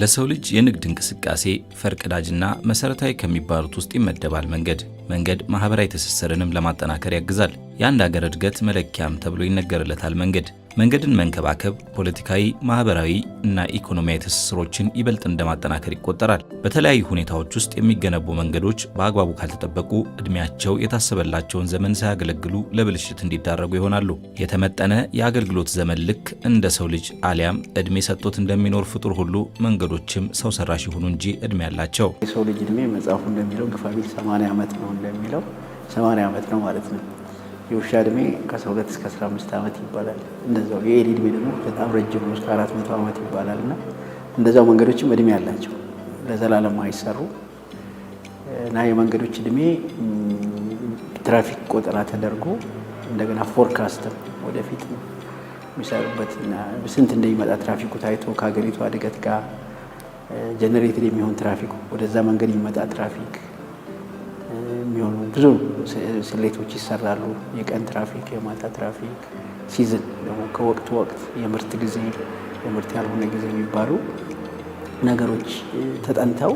ለሰው ልጅ የንግድ እንቅስቃሴ ፈርቀዳጅና መሰረታዊ ከሚባሉት ውስጥ ይመደባል። መንገድ ማህበራዊ ትስስርንም ለማጠናከር ያግዛል። የአንድ ሀገር እድገት መለኪያም ተብሎ ይነገርለታል። መንገድን መንከባከብ ፖለቲካዊ፣ ማህበራዊ እና ኢኮኖሚያዊ ትስስሮችን ይበልጥ እንደማጠናከር ይቆጠራል። በተለያዩ ሁኔታዎች ውስጥ የሚገነቡ መንገዶች በአግባቡ ካልተጠበቁ እድሜያቸው የታሰበላቸውን ዘመን ሳያገለግሉ ለብልሽት እንዲዳረጉ ይሆናሉ። የተመጠነ የአገልግሎት ዘመን ልክ እንደ ሰው ልጅ አሊያም እድሜ ሰጥቶት እንደሚኖር ፍጡር ሁሉ መንገዶችም ሰው ሰራሽ ይሁኑ እንጂ እድሜ ያላቸው። የሰው ልጅ እድሜ መጽሐፉ እንደሚለው ግፋቢል 80 ዓመት ነው እንደሚለው 80 ዓመት ነው ማለት ነው። የውሻ እድሜ ከ12 እስከ 15 ዓመት ይባላል። እንደዛው የኤሊ እድሜ ደግሞ በጣም ረጅም ነው፣ እስከ 400 ዓመት ይባላልና እንደዛው መንገዶችም እድሜ ያላቸው ለዘላለም አይሰሩ እና የመንገዶች እድሜ ትራፊክ ቆጠራ ተደርጎ እንደገና ፎርካስት ወደፊት የሚሰሩበትና ስንት እንደሚመጣ ትራፊኩ ታይቶ ከሀገሪቱ እድገት ጋር ጀነሬትድ የሚሆን ትራፊክ ወደዛ መንገድ የሚመጣ ትራፊክ የሚሆኑ ብዙ ስሌቶች ይሰራሉ። የቀን ትራፊክ፣ የማታ ትራፊክ፣ ሲዝን ደግሞ ከወቅት ወቅት፣ የምርት ጊዜ፣ የምርት ያልሆነ ጊዜ የሚባሉ ነገሮች ተጠንተው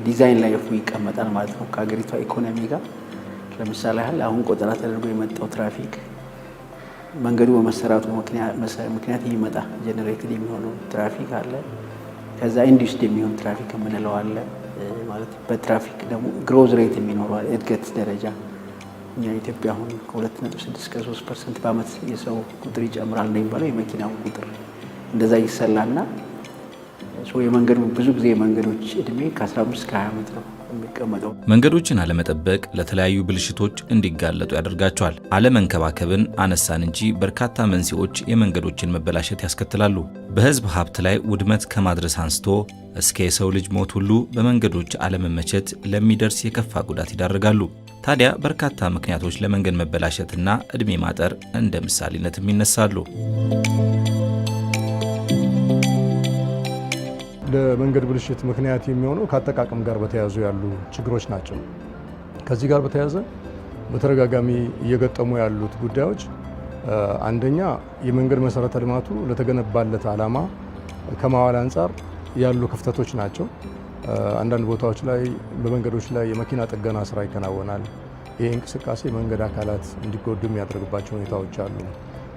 ዲዛይን ላይ ይቀመጣል ማለት ነው ከሀገሪቷ ኢኮኖሚ ጋር። ለምሳሌ ያህል አሁን ቆጠራ ተደርጎ የመጣው ትራፊክ መንገዱ በመሰራቱ ምክንያት የሚመጣ ጀነሬትድ የሚሆነው ትራፊክ አለ። ከዛ ኢንዱስድ የሚሆን ትራፊክ የምንለው አለ ማለት በትራፊክ ደግሞ ግሮዝ ሬት የሚኖረው እድገት ደረጃ እኛ ኢትዮጵያ አሁን ከ2.6 እስከ 3% በአመት የሰው ቁጥር ይጨምራል እንደሚባለው የመኪናው ቁጥር እንደዛ ይሰላና የመንገዱ ብዙ ጊዜ የመንገዶች እድሜ ከ15 እስከ 20 ዓመት ነው የሚቀመጠው። መንገዶችን አለመጠበቅ ለተለያዩ ብልሽቶች እንዲጋለጡ ያደርጋቸዋል። አለመንከባከብን አነሳን እንጂ በርካታ መንስኤዎች የመንገዶችን መበላሸት ያስከትላሉ። በህዝብ ሀብት ላይ ውድመት ከማድረስ አንስቶ እስከ የሰው ልጅ ሞት ሁሉ በመንገዶች አለመመቸት ለሚደርስ የከፋ ጉዳት ይዳርጋሉ። ታዲያ በርካታ ምክንያቶች ለመንገድ መበላሸትና እድሜ ማጠር እንደ ምሳሌነትም ይነሳሉ። ለመንገድ ብልሽት ምክንያት የሚሆነው ከአጠቃቀም ጋር በተያያዙ ያሉ ችግሮች ናቸው። ከዚህ ጋር በተያያዘ በተደጋጋሚ እየገጠሙ ያሉት ጉዳዮች አንደኛ የመንገድ መሰረተ ልማቱ ለተገነባለት ዓላማ ከማዋል አንጻር ያሉ ክፍተቶች ናቸው። አንዳንድ ቦታዎች ላይ በመንገዶች ላይ የመኪና ጥገና ስራ ይከናወናል። ይህ እንቅስቃሴ መንገድ አካላት እንዲጎዱ የሚያደርግባቸው ሁኔታዎች አሉ።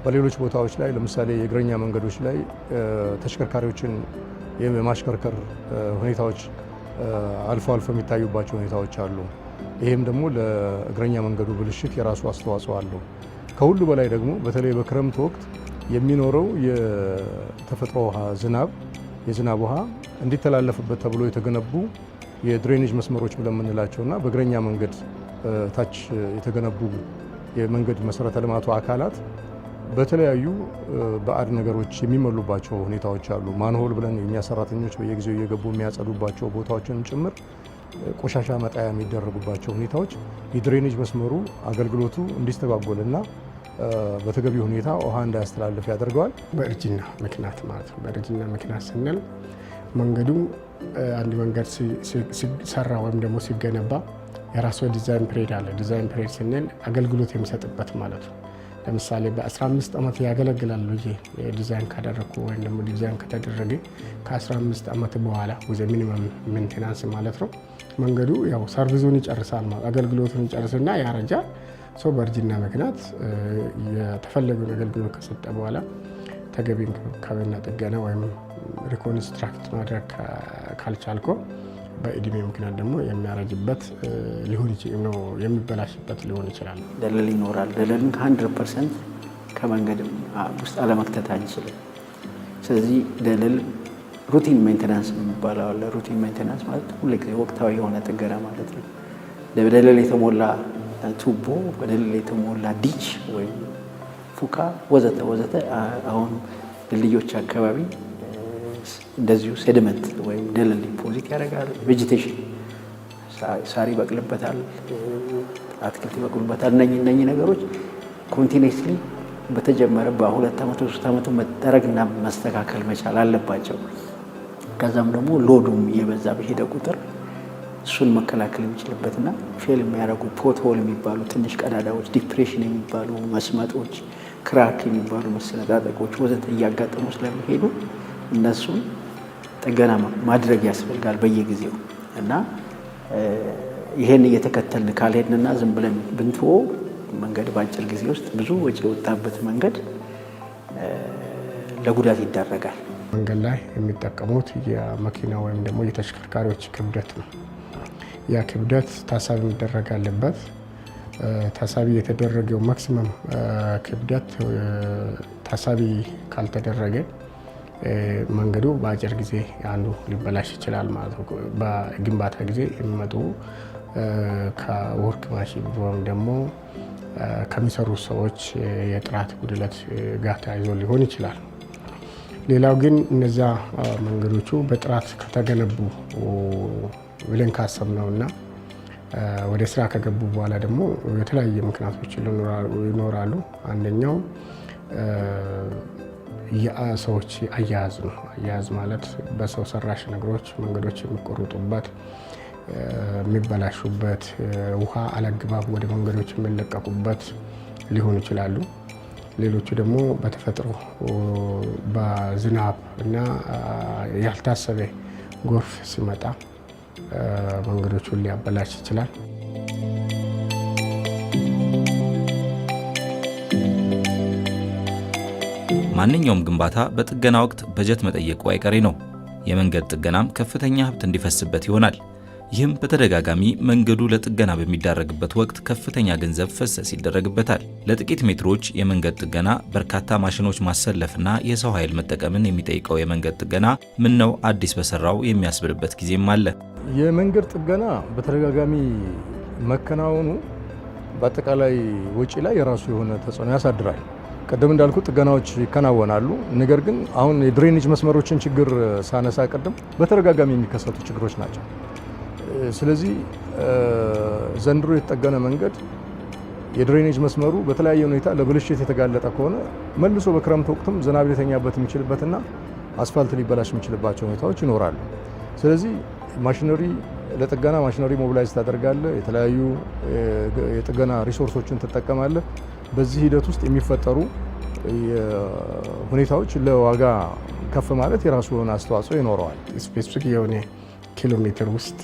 በሌሎች ቦታዎች ላይ ለምሳሌ የእግረኛ መንገዶች ላይ ተሽከርካሪዎችን የማሽከርከር ሁኔታዎች አልፎ የሚታዩባቸው ሁኔታዎች አሉ። ይህም ደግሞ ለእግረኛ መንገዱ ብልሽት የራሱ አስተዋጽኦ አለው። ከሁሉ በላይ ደግሞ በተለይ በክረምት ወቅት የሚኖረው የተፈጥሮ ውሃ የዝናብ ውሃ እንዲተላለፍበት ተብሎ የተገነቡ የድሬኔጅ መስመሮች ብለን የምንላቸውና በእግረኛ መንገድ ታች የተገነቡ የመንገድ መሰረተ ልማቱ አካላት በተለያዩ ባዕድ ነገሮች የሚመሉባቸው ሁኔታዎች አሉ። ማንሆል ብለን የኛ ሰራተኞች በየጊዜው እየገቡ የሚያጸዱባቸው ቦታዎችንም ጭምር ቆሻሻ መጣያ የሚደረጉባቸው ሁኔታዎች የድሬኔጅ መስመሩ አገልግሎቱ እንዲስተጓጎልና በተገቢ ሁኔታ ውሃ እንዳያስተላልፍ ያደርገዋል። በእርጅና ምክንያት ማለት ነው። በእርጅና ምክንያት ስንል መንገዱ አንድ መንገድ ሲሰራ ወይም ደግሞ ሲገነባ የራሱ ዲዛይን ፒሪድ አለ። ዲዛይን ፒሪድ ስንል አገልግሎት የሚሰጥበት ማለት ነው። ለምሳሌ በ15 ዓመት ያገለግላል ብዬ ዲዛይን ካደረኩ ወይም ደግሞ ዲዛይን ከተደረገ ከ15 ዓመት በኋላ ወዘ ሚኒመም ሜንቴናንስ ማለት ነው መንገዱ ያው ሰርቪሱን ይጨርሳል ማለት አገልግሎቱን ይጨርስና ያረጃል። በእርጅና ምክንያት የተፈለገውን አገልግሎት ከሰጠ በኋላ ተገቢ እንክብካቤና ጥገና ወይም ሪኮንስትራክት ማድረግ ካልቻልኮ በእድሜ ምክንያት ደግሞ የሚያረጅበት ሊሆን ይችላል፣ የሚበላሽበት ሊሆን ይችላል። ደለል ይኖራል። ደለልን ከ100% ከመንገድ ውስጥ አለመክተት አንችልም። ስለዚህ ደለል ሩቲን ሜንቴናንስ የሚባለው አለ። ሩቲን ሜንቴናንስ ማለት ሁልጊዜ ወቅታዊ የሆነ ጥገና ማለት ነው። በደለል የተሞላ ቱቦ፣ በደለል የተሞላ ዲች ወይም ፉካ ወዘተ አሁን ድልድዮች አካባቢ እንደዚሁ ሴድመንት ወይም ደለል ዲፖዚት ያደርጋል። ቬጂቴሽን ሳር ይበቅልበታል፣ አትክልት ይበቅሉበታል። እነኚህ ነገሮች ኮንቲኒስሊ በተጀመረ በ2 ዓመት 3 ዓመት መጠረግና መስተካከል መቻል አለባቸው። ከዛም ደግሞ ሎዱም እየበዛ በሄደ ቁጥር እሱን መከላከል የሚችልበትና ፌል የሚያደርጉ ፖትሆል የሚባሉ ትንሽ ቀዳዳዎች፣ ዲፕሬሽን የሚባሉ መስመጦች፣ ክራክ የሚባሉ መሰነጣጠቆች ወዘተ እያጋጠሙ ስለሚሄዱ እነሱን ጥገና ማድረግ ያስፈልጋል በየጊዜው እና ይሄን እየተከተልን ካልሄድንና ዝም ብለን ብንተወው መንገድ በአጭር ጊዜ ውስጥ ብዙ ወጪ የወጣበት መንገድ ለጉዳት ይዳረጋል። መንገድ ላይ የሚጠቀሙት የመኪና ወይም ደግሞ የተሽከርካሪዎች ክብደት ነው። ያ ክብደት ታሳቢ መደረግ አለበት። ታሳቢ የተደረገው ማክሲመም ክብደት ታሳቢ ካልተደረገ መንገዱ በአጭር ጊዜ አንዱ ሊበላሽ ይችላል ማለት ነው። በግንባታ ጊዜ የሚመጡ ከወርክ ማሽን ወይም ደግሞ ከሚሰሩ ሰዎች የጥራት ጉድለት ጋር ተያይዞ ሊሆን ይችላል። ሌላው ግን እነዛ መንገዶቹ በጥራት ከተገነቡ ብለን ካሰብነውና ወደ ስራ ከገቡ በኋላ ደግሞ የተለያየ ምክንያቶች ይኖራሉ። አንደኛው የሰዎች አያያዝ ነው። አያያዝ ማለት በሰው ሰራሽ ነገሮች መንገዶች የሚቆርጡበት፣ የሚበላሹበት፣ ውሃ አላግባብ ወደ መንገዶች የሚለቀቁበት ሊሆኑ ይችላሉ። ሌሎቹ ደግሞ በተፈጥሮ በዝናብ እና ያልታሰበ ጎርፍ ሲመጣ መንገዶቹን ሊያበላሽ ይችላል። ማንኛውም ግንባታ በጥገና ወቅት በጀት መጠየቁ አይቀሬ ነው። የመንገድ ጥገናም ከፍተኛ ሀብት እንዲፈስበት ይሆናል። ይህም በተደጋጋሚ መንገዱ ለጥገና በሚዳረግበት ወቅት ከፍተኛ ገንዘብ ፈሰስ ይደረግበታል። ለጥቂት ሜትሮች የመንገድ ጥገና በርካታ ማሽኖች ማሰለፍና የሰው ኃይል መጠቀምን የሚጠይቀው የመንገድ ጥገና ምን ነው አዲስ በሰራው የሚያስብልበት ጊዜም አለ። የመንገድ ጥገና በተደጋጋሚ መከናወኑ በአጠቃላይ ወጪ ላይ የራሱ የሆነ ተጽዕኖ ያሳድራል። ቀደም እንዳልኩ ጥገናዎች ይከናወናሉ። ነገር ግን አሁን የድሬኔጅ መስመሮችን ችግር ሳነሳ ቀደም በተደጋጋሚ የሚከሰቱ ችግሮች ናቸው። ስለዚህ ዘንድሮ የተጠገነ መንገድ የድሬኔጅ መስመሩ በተለያየ ሁኔታ ለብልሽት የተጋለጠ ከሆነ መልሶ በክረምት ወቅትም ዝናብ ሊተኛበት የሚችልበትና አስፋልት ሊበላሽ የሚችልባቸው ሁኔታዎች ይኖራሉ። ስለዚህ ማሽነሪ ለጥገና ማሽነሪ ሞቢላይዝ ታደርጋለህ፣ የተለያዩ የጥገና ሪሶርሶችን ትጠቀማለህ። በዚህ ሂደት ውስጥ የሚፈጠሩ ሁኔታዎች ለዋጋ ከፍ ማለት የራሱ የሆነ አስተዋጽኦ ይኖረዋል። ስፔሲፊክ የሆነ ኪሎ ሜትር ውስጥ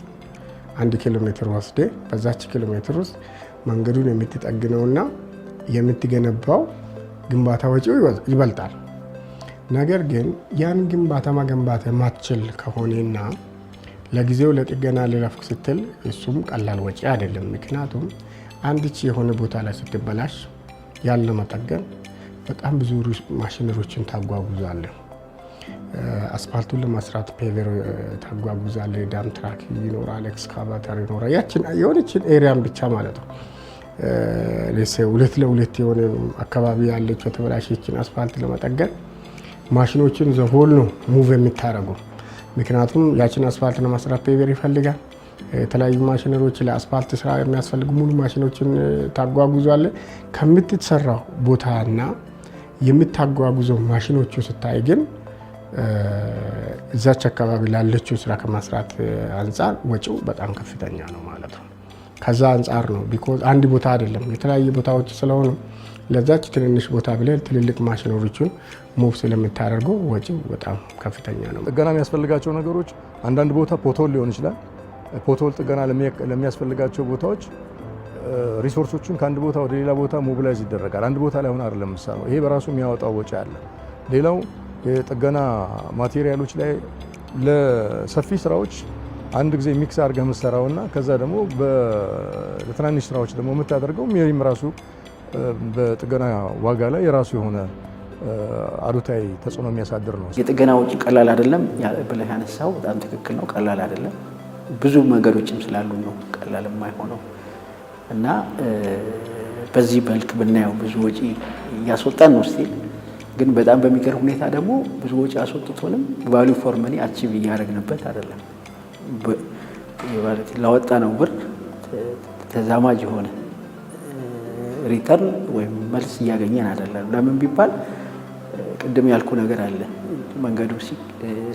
1 ኪሎ ሜትር ወስደ በዛች ኪሎ ሜትር ውስጥ መንገዱን የምትጠግነውና የምትገነባው ግንባታ ወጪው ይበልጣል። ነገር ግን ያን ግንባታ መገንባት የማትችል ከሆነና ለጊዜው ለጥገና ልለፍክ ስትል እሱም ቀላል ወጪ አይደለም። ምክንያቱም አንድች የሆነ ቦታ ላይ ስትበላሽ ያለ መጠገን በጣም ብዙ ማሽነሪዎችን ታጓጉዛለህ። አስፓልቱን ለመስራት ፔቨር ታጓጉዛለህ፣ ዳም ትራክ ይኖራል፣ ኤክስካቫተር ይኖራል። ያችን የሆነችን ኤሪያን ብቻ ማለት ነው ሁለት የሆነ አካባቢ ያለች የተበላሸችን አስፓልት ለመጠገን ማሽኖችን ዘሆል ነው ሙቭ የሚታረጉ። ምክንያቱም ያችን አስፓልት ለመስራት ፔቨር ይፈልጋል። የተለያዩ ማሽነሪዎች ለአስፓልት ስራ የሚያስፈልጉ ሙሉ ማሽኖችን ታጓጉዛለህ። ከምትሰራው ቦታና የምታጓጉዘው ማሽኖቹ ስታይ ግን እዛች አካባቢ ላለችው ስራ ከማስራት አንጻር ወጪው በጣም ከፍተኛ ነው ማለት ነው። ከዛ አንጻር ነው ቢኮዝ አንድ ቦታ አይደለም የተለያዩ ቦታዎች ስለሆኑ ለዛች ትንንሽ ቦታ ብለህ ትልልቅ ማሽነሪዎችን ሙቭ ስለምታደርገው ወጪው በጣም ከፍተኛ ነው። ጥገና የሚያስፈልጋቸው ነገሮች አንዳንድ ቦታ ፖቶል ሊሆን ይችላል። ፖቶል ጥገና ለሚያስፈልጋቸው ቦታዎች ሪሶርሶችን ከአንድ ቦታ ወደ ሌላ ቦታ ሞቢላይዝ ይደረጋል። አንድ ቦታ ላይ ሆነ አይደለም የምትሰራው። ይሄ በራሱ የሚያወጣው ወጪ አለ። ሌላው የጥገና ማቴሪያሎች ላይ ለሰፊ ስራዎች አንድ ጊዜ ሚክስ አድርገህ የምትሰራውና ከዛ ደግሞ ለትናንሽ ስራዎች ደግሞ የምታደርገው ይህም ራሱ በጥገና ዋጋ ላይ የራሱ የሆነ አሉታዊ ተጽዕኖ የሚያሳድር ነው። የጥገና ወጪ ቀላል አይደለም ብለህ ያነሳው በጣም ትክክል ነው። ቀላል አይደለም። ብዙ መንገዶችም ስላሉ ነው ቀላል የማይሆነው እና በዚህ መልክ ብናየው ብዙ ወጪ እያስወጣን ነው ስቲል። ግን በጣም በሚገርም ሁኔታ ደግሞ ብዙ ወጪ አስወጥቶንም ቫልዩ ፎር መኒ አቺቭ እያደረግንበት አይደለም። ላወጣ ነው ብር ተዛማጅ የሆነ ሪተርን ወይም መልስ እያገኘን አይደለም። ለምን ቢባል ቅድም ያልኩ ነገር አለ። መንገዱ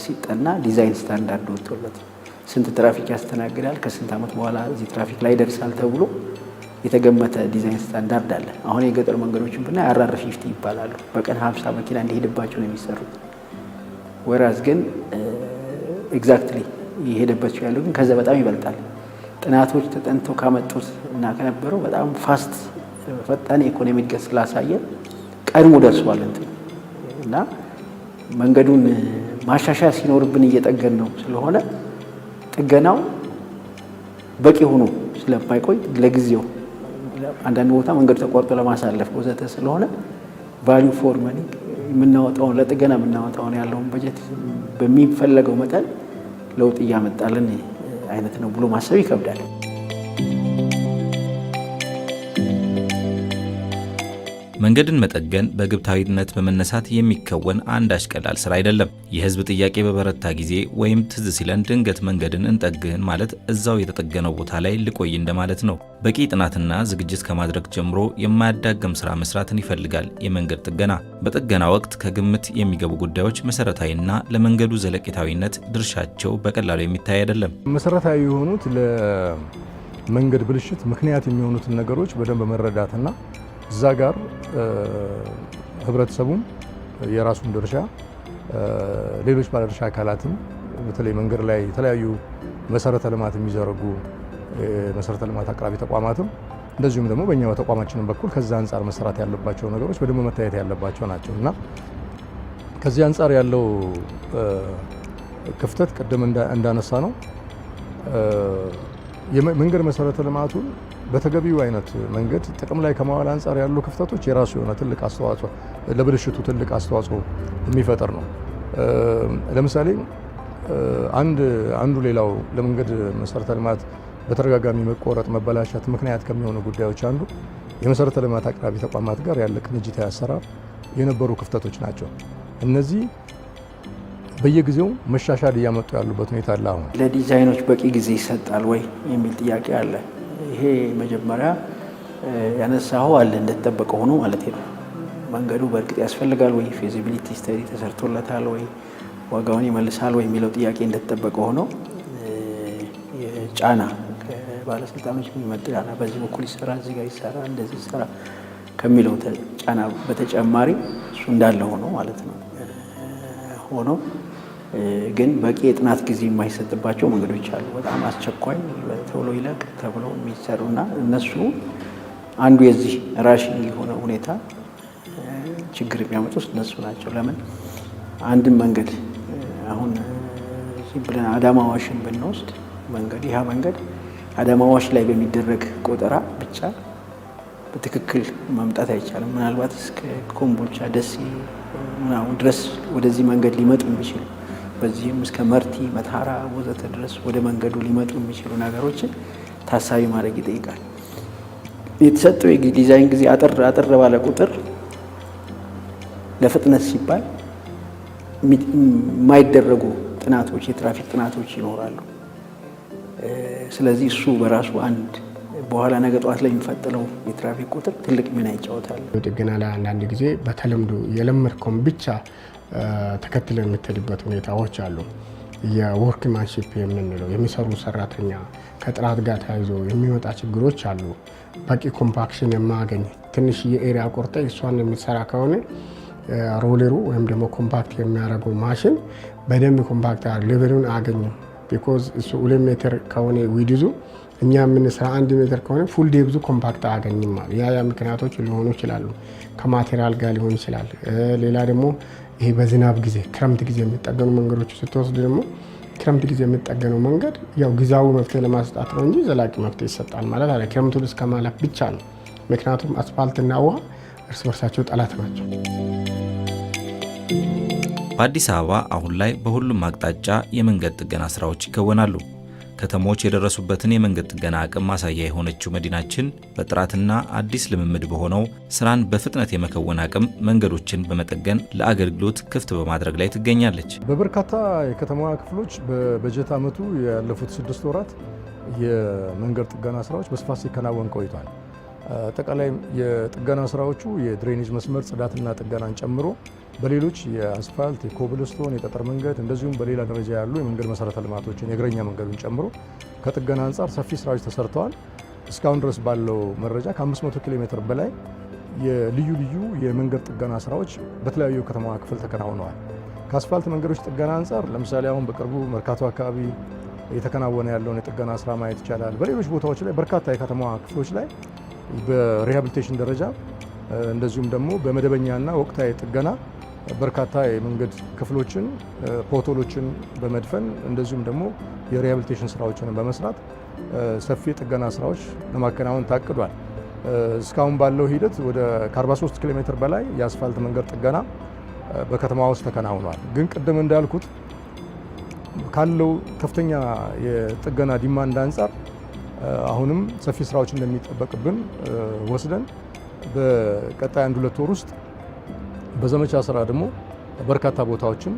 ሲጠና ዲዛይን ስታንዳርድ ወጥቶለት ስንት ትራፊክ ያስተናግዳል፣ ከስንት ዓመት በኋላ እዚህ ትራፊክ ላይ ደርሳል ተብሎ የተገመተ ዲዛይን ስታንዳርድ አለ። አሁን የገጠር መንገዶችን ብናይ RR50 ይባላሉ። በቀን 50 መኪና እንዲሄድባቸው ነው የሚሰሩት። ወራዝ ግን ኤግዛክትሊ የሄደበት ያለው ግን ከዛ በጣም ይበልጣል። ጥናቶች ተጠንተው ካመጡት እና ከነበረው በጣም ፈጣን የኢኮኖሚ እድገት ስላሳየ ቀድሞ ደርሷል እንትን እና መንገዱን ማሻሻያ ሲኖርብን እየጠገን ነው ስለሆነ ጥገናው በቂ ሆኖ ስለማይቆይ ለጊዜው አንዳንድ ቦታ መንገዱ ተቆርጦ ለማሳለፍ ወዘተ ስለሆነ ቫልዩ ፎር መኒ የምናወጣውን ለጥገና የምናወጣውን ያለውን በጀት በሚፈለገው መጠን ለውጥ እያመጣልን አይነት ነው ብሎ ማሰብ ይከብዳል። መንገድን መጠገን በግብታዊነት በመነሳት የሚከወን አንዳች ቀላል ስራ አይደለም። የህዝብ ጥያቄ በበረታ ጊዜ ወይም ትዝ ሲለን ድንገት መንገድን እንጠግን ማለት እዛው የተጠገነው ቦታ ላይ ልቆይ እንደማለት ነው። በቂ ጥናትና ዝግጅት ከማድረግ ጀምሮ የማያዳግም ስራ መስራትን ይፈልጋል የመንገድ ጥገና። በጥገና ወቅት ከግምት የሚገቡ ጉዳዮች መሰረታዊና ለመንገዱ ዘለቄታዊነት ድርሻቸው በቀላሉ የሚታይ አይደለም። መሰረታዊ የሆኑት ለመንገድ ብልሽት ምክንያት የሚሆኑትን ነገሮች በደንብ መረዳትና እዛ ጋር ህብረተሰቡም የራሱን ድርሻ ሌሎች ባለድርሻ አካላትም በተለይ መንገድ ላይ የተለያዩ መሰረተ ልማት የሚዘረጉ መሰረተ ልማት አቅራቢ ተቋማትም እንደዚሁም ደግሞ በእኛ በተቋማችንም በኩል ከዛ አንጻር መሰራት ያለባቸው ነገሮች በደንብ መታየት ያለባቸው ናቸው እና ከዚህ አንጻር ያለው ክፍተት ቅድም እንዳነሳ ነው የመንገድ መሰረተ ልማቱን በተገቢው አይነት መንገድ ጥቅም ላይ ከማዋል አንጻር ያሉ ክፍተቶች የራሱ የሆነ ትልቅ አስተዋጽኦ ለብልሽቱ ትልቅ አስተዋጽኦ የሚፈጠር ነው። ለምሳሌ አንዱ ሌላው ለመንገድ መሰረተ ልማት በተደጋጋሚ መቆረጥ መበላሸት ምክንያት ከሚሆኑ ጉዳዮች አንዱ የመሰረተ ልማት አቅራቢ ተቋማት ጋር ያለ ቅንጅታዊ አሰራር የነበሩ ክፍተቶች ናቸው። እነዚህ በየጊዜው መሻሻል እያመጡ ያሉበት ሁኔታ አለ። አሁን ለዲዛይኖች በቂ ጊዜ ይሰጣል ወይ የሚል ጥያቄ አለ። ይሄ መጀመሪያ ያነሳው አለ እንደተጠበቀ ሆኖ ማለት ነው። መንገዱ በእርግጥ ያስፈልጋል ወይ፣ ፊዚቢሊቲ ስተዲ ተሰርቶለታል ወይ፣ ዋጋውን ይመልሳል ወይ የሚለው ጥያቄ እንደተጠበቀ ሆኖ ጫና ከባለስልጣኖች የሚመጣ ጫና በዚህ በኩል ይሰራ፣ እዚህ ጋር ይሰራ፣ እንደዚህ ይሰራ ከሚለው ጫና በተጨማሪ እሱ እንዳለ ሆኖ ማለት ነው ሆኖ ግን በቂ የጥናት ጊዜ የማይሰጥባቸው መንገዶች አሉ። በጣም አስቸኳይ ቶሎ ይለቅ ተብሎ የሚሰሩና እነሱ አንዱ የዚህ ራሽን የሆነ ሁኔታ ችግር የሚያመጡት እነሱ ናቸው። ለምን አንድን መንገድ አሁን ብለን አዳማ ዋሽን ብንወስድ ይህ መንገድ አዳማ ዋሽ ላይ በሚደረግ ቆጠራ ብቻ በትክክል ማምጣት አይቻልም። ምናልባት እስከ ኮምቦልቻ ደሴ ምናምን ድረስ ወደዚህ መንገድ ሊመጡ የሚችሉ በዚህም እስከ መርቲ መታራ ወዘተ ድረስ ወደ መንገዱ ሊመጡ የሚችሉ ነገሮችን ታሳቢ ማድረግ ይጠይቃል። የተሰጠው የዲዛይን ጊዜ አጠር ባለ ቁጥር ለፍጥነት ሲባል የማይደረጉ ጥናቶች የትራፊክ ጥናቶች ይኖራሉ። ስለዚህ እሱ በራሱ አንድ በኋላ ነገ ጠዋት ላይ የሚፈጠረው የትራፊክ ቁጥር ትልቅ ሚና ይጫወታል። ጥገና ላይ አንዳንድ ጊዜ በተለምዶ የለመድከውን ብቻ ተከትለን የምትሄድበት ሁኔታዎች አሉ። የወርክማንሺፕ የምንለው የሚሰሩ ሰራተኛ ከጥራት ጋር ተያይዞ የሚወጣ ችግሮች አሉ። በቂ ኮምፓክሽን የማያገኝ ትንሽ የኤሪያ ቆርጠ እሷን የሚሰራ ከሆነ ሮለሩ ወይም ደግሞ ኮምፓክት የሚያደርገው ማሽን በደንብ ኮምፓክት ሌቨሉን አያገኝም። ቢኮዝ እሱ 2 ሜትር ከሆነ ዊድዙ እኛ የምንሰራ 1 ሜትር ከሆነ ፉል ዴብዙ ኮምፓክት አያገኝም ማለት ያ ምክንያቶች ሊሆኑ ይችላሉ። ከማቴሪያል ጋር ሊሆን ይችላል። ሌላ ደግሞ ይሄ በዝናብ ጊዜ ክረምት ጊዜ የሚጠገኑ መንገዶች ስትወስድ ደግሞ ክረምት ጊዜ የሚጠገነው መንገድ ያው ጊዜያዊ መፍትሄ ለማስጣት ነው እንጂ ዘላቂ መፍትሄ ይሰጣል ማለት አለ። ክረምቱን እስከ ማለፍ ብቻ ነው። ምክንያቱም አስፋልትና ውሃ እርስ በርሳቸው ጠላት ናቸው። በአዲስ አበባ አሁን ላይ በሁሉም አቅጣጫ የመንገድ ጥገና ስራዎች ይከወናሉ። ከተሞች የደረሱበትን የመንገድ ጥገና አቅም ማሳያ የሆነችው መዲናችን በጥራትና አዲስ ልምምድ በሆነው ስራን በፍጥነት የመከወን አቅም መንገዶችን በመጠገን ለአገልግሎት ክፍት በማድረግ ላይ ትገኛለች። በበርካታ የከተማዋ ክፍሎች በበጀት ዓመቱ ያለፉት 6 ወራት የመንገድ ጥገና ስራዎች በስፋት ሲከናወን ቆይቷል። አጠቃላይ የጥገና ስራዎቹ የድሬኔጅ መስመር ጽዳትና ጥገናን ጨምሮ በሌሎች የአስፋልት፣ የኮብልስቶን፣ የጠጠር መንገድ እንደዚሁም በሌላ ደረጃ ያሉ የመንገድ መሰረተ ልማቶችን የእግረኛ መንገዱን ጨምሮ ከጥገና አንጻር ሰፊ ስራዎች ተሰርተዋል። እስካሁን ድረስ ባለው መረጃ ከ500 ኪሎ ሜትር በላይ የልዩ ልዩ የመንገድ ጥገና ስራዎች በተለያዩ ከተማዋ ክፍል ተከናውነዋል። ከአስፋልት መንገዶች ጥገና አንጻር ለምሳሌ አሁን በቅርቡ መርካቶ አካባቢ የተከናወነ ያለውን የጥገና ስራ ማየት ይቻላል። በሌሎች ቦታዎች ላይ በርካታ የከተማዋ ክፍሎች ላይ በሪሃቢሊቴሽን ደረጃ እንደዚሁም ደግሞ በመደበኛና ወቅታዊ ጥገና በርካታ የመንገድ ክፍሎችን ፖቶሎችን በመድፈን እንደዚሁም ደግሞ የሪሃቢሊቴሽን ስራዎችን በመስራት ሰፊ ጥገና ስራዎች ለማከናወን ታቅዷል። እስካሁን ባለው ሂደት ወደ 43 ኪሎ ሜትር በላይ የአስፋልት መንገድ ጥገና በከተማ ውስጥ ተከናውኗል። ግን ቅድም እንዳልኩት ካለው ከፍተኛ የጥገና ዲማንድ አንጻር አሁንም ሰፊ ስራዎች እንደሚጠበቅብን ወስደን በቀጣይ 1-2 ወር ውስጥ በዘመቻ ስራ ደግሞ በርካታ ቦታዎችን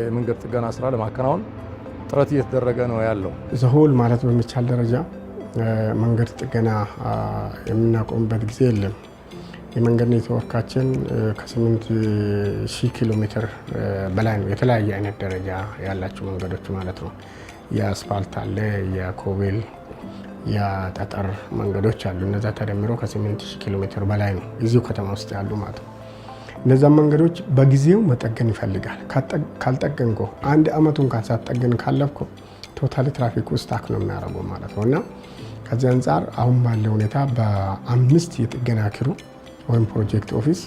የመንገድ ጥገና ስራ ለማከናወን ጥረት እየተደረገ ነው ያለው። ዘሆል ማለት በሚቻል ደረጃ መንገድ ጥገና የምናቆምበት ጊዜ የለም። የመንገድ ኔትወርካችን ከ8000 ኪሎ ሜትር በላይ ነው። የተለያየ አይነት ደረጃ ያላቸው መንገዶች ማለት ነው። የአስፋልት አለ፣ የኮቤል፣ የጠጠር መንገዶች አሉ። እነዛ ተደምሮ ከ8000 ኪሎ ሜትር በላይ ነው እዚሁ ከተማ ውስጥ ያሉ ማለት ነው። እነዛን መንገዶች በጊዜው መጠገን ይፈልጋል። ካልጠገንኮ 1 ዓመቱን ሳትጠገን ካለፍኮ ቶታሊ ትራፊክ ውስጥ ታክ ነው የሚያደርገው ማለት ነው። እና ከዚህ አንጻር አሁን ባለው ሁኔታ በ5 የጥገና ክሩ ወይም ፕሮጀክት ኦፊስ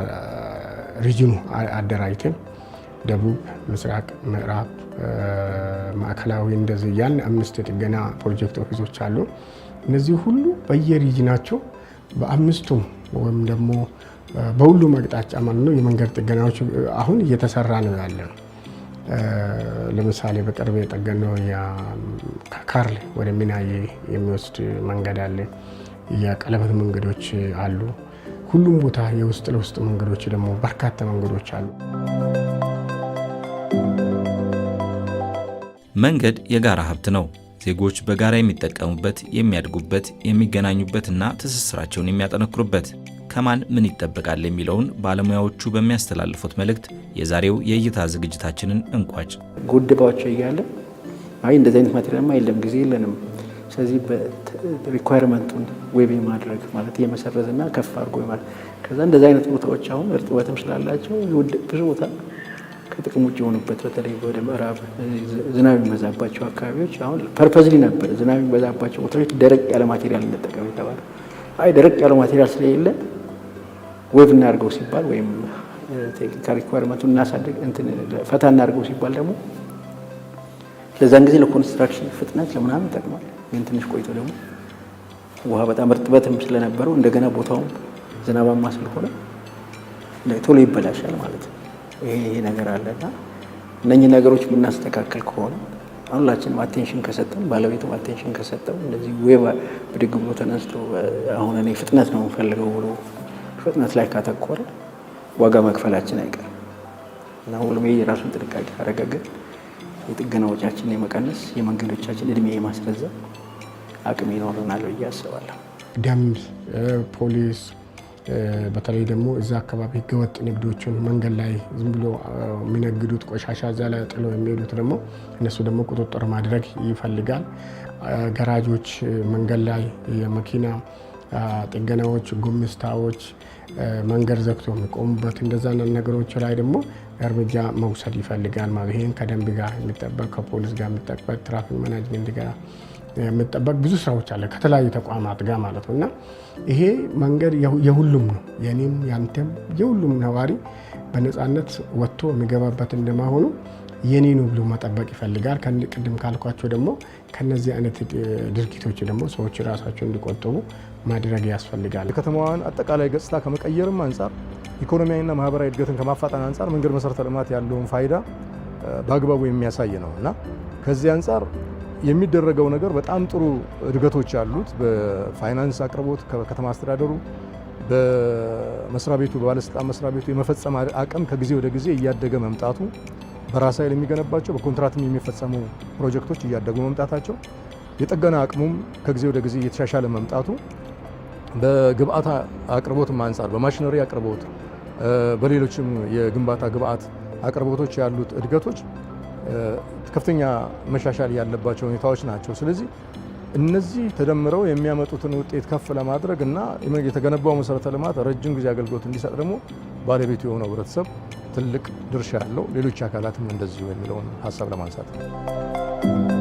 በየሪጅኑ አደራጅተን ደቡብ፣ ምስራቅ፣ ምዕራብ፣ ማዕከላዊ እንደዚህ ያን 5 የጥገና ፕሮጀክት ኦፊሶች አሉ። እነዚህ ሁሉ በየሪጅናቸው በ5ቱም ወይም ደግሞ በሁሉም አቅጣጫ ማለት ነው የመንገድ ጥገናዎች አሁን እየተሰራ ነው ያለ ነው። ለምሳሌ በቅርብ የጠገነው ከካርል ወደ ሚናዬ የሚወስድ መንገድ አለ። የቀለበት መንገዶች አሉ። ሁሉም ቦታ የውስጥ ለውስጥ መንገዶች ደግሞ በርካታ መንገዶች አሉ። መንገድ የጋራ ሀብት ነው። ዜጎች በጋራ የሚጠቀሙበት፣ የሚያድጉበት፣ የሚገናኙበትና ትስስራቸውን የሚያጠነክሩበት። ከማን ምን ይጠበቃል የሚለውን ባለሙያዎቹ በሚያስተላልፉት መልእክት የዛሬው የእይታ ዝግጅታችንን እንቋጭ። ጎድባቸው እያለ አይ እንደዚህ አይነት ማቴሪያልማ የለም ጊዜ የለንም፣ ስለዚህ ሪኳየርመንቱን ዌብ የማድረግ ማለት የመሰረዝና ከፍ አድርጎ ማለት ከዛ እንደዚህ አይነት ቦታዎች አሁን እርጥበትም ስላላቸው ብዙ ቦታ ከጥቅም ውጭ የሆኑበት በተለይ ወደ ምዕራብ ዝናብ የሚበዛባቸው አካባቢዎች አሁን ፐርፐዝሊ ነበር ዝናብ የሚበዛባቸው ቦታዎች ደረቅ ያለ ማቴሪያል እንጠቀም የተባለ። አይ ደረቅ ያለ ማቴሪያል ስለሌለ ዌብ እናድርገው ሲባል ወይም ቴክኒካል ሪኳየርመንቱን እናሳድግ ፈታ እናድርገው ሲባል ደግሞ ለዛን ጊዜ ለኮንስትራክሽን ፍጥነት ለምናምን ይጠቅማል። ግን ትንሽ ቆይቶ ደግሞ ውሃ በጣም እርጥበትም ስለነበረው እንደገና ቦታውም ዝናባማ ስለሆነ ቶሎ ይበላሻል ማለት ነው። ይሄ ነገር አለና እነኚህ ነገሮች የምናስተካከል ከሆነ ሁላችንም አቴንሽን ከሰጠን ባለቤቱም አቴንሽን ከሰጠው እንደዚህ ዌብ ብድግ ብሎ ተነስቶ አሁን እኔ ፍጥነት ነው የምፈልገው ብሎ ፍጥነት ላይ ካተኮረ ዋጋ መክፈላችን አይቀርም እና ሁሉም የራሱን ጥንቃቄ ካረጋገጥ የጥገና ወጪያችንን የመቀነስ የመንገዶቻችን እድሜ የማስረዘም አቅም ይኖረናል ብዬ አስባለሁ። ደንብ፣ ፖሊስ በተለይ ደግሞ እዛ አካባቢ ህገወጥ ንግዶችን መንገድ ላይ ዝም ብሎ የሚነግዱት ቆሻሻ እዛ ላይ ጥሎ የሚሄዱት ደግሞ እነሱ ደግሞ ቁጥጥር ማድረግ ይፈልጋል። ገራጆች መንገድ ላይ የመኪና ጥገናዎች፣ ጉምስታዎች መንገድ ዘግቶ የሚቆሙበት እንደዛ ነገሮች ላይ ደግሞ እርምጃ መውሰድ ይፈልጋል ማለት ይሄን ከደንብ ጋር የሚጠበቅ ከፖሊስ ጋር የሚጠበቅ ትራፊክ ማናጅመንት ጋር የሚጠበቅ ብዙ ስራዎች አለ ከተለያዩ ተቋማት ጋር ማለት ነው። እና ይሄ መንገድ የሁሉም ነው፣ የኔም ያንተም የሁሉም ነዋሪ በነፃነት ወጥቶ የሚገባበት እንደማሆኑ የኔ ነው ብሎ መጠበቅ ይፈልጋል። ቅድም ካልኳቸው ደግሞ ከነዚህ አይነት ድርጊቶች ደግሞ ሰዎች ራሳቸው እንዲቆጠቡ ማድረግ ያስፈልጋል። የከተማዋን አጠቃላይ ገጽታ ከመቀየርም አንጻር ኢኮኖሚያዊና ማህበራዊ እድገትን ከማፋጠን አንጻር መንገድ መሰረተ ልማት ያለውን ፋይዳ በአግባቡ የሚያሳይ ነው እና ከዚህ አንጻር የሚደረገው ነገር በጣም ጥሩ እድገቶች ያሉት በፋይናንስ አቅርቦት ከከተማ አስተዳደሩ በመስሪያ ቤቱ በባለስልጣን መስሪያ ቤቱ የመፈጸም አቅም ከጊዜ ወደ ጊዜ እያደገ መምጣቱ በራስ ኃይል የሚገነባቸው በኮንትራትም የሚፈጸሙ ፕሮጀክቶች እያደጉ መምጣታቸው የጥገና አቅሙም ከጊዜ ወደ ጊዜ እየተሻሻለ መምጣቱ በግብአት አቅርቦትም አንጻር በማሽነሪ አቅርቦት በሌሎችም የግንባታ ግብአት አቅርቦቶች ያሉት እድገቶች ከፍተኛ መሻሻል ያለባቸው ሁኔታዎች ናቸው። ስለዚህ እነዚህ ተደምረው የሚያመጡትን ውጤት ከፍ ለማድረግ እና የተገነባው መሰረተ ልማት ረጅም ጊዜ አገልግሎት እንዲሰጥ ደግሞ ባለቤቱ የሆነው ህብረተሰብ ትልቅ ድርሻ ያለው፣ ሌሎች አካላትም እንደዚሁ የሚለውን ሀሳብ ለማንሳት ነው።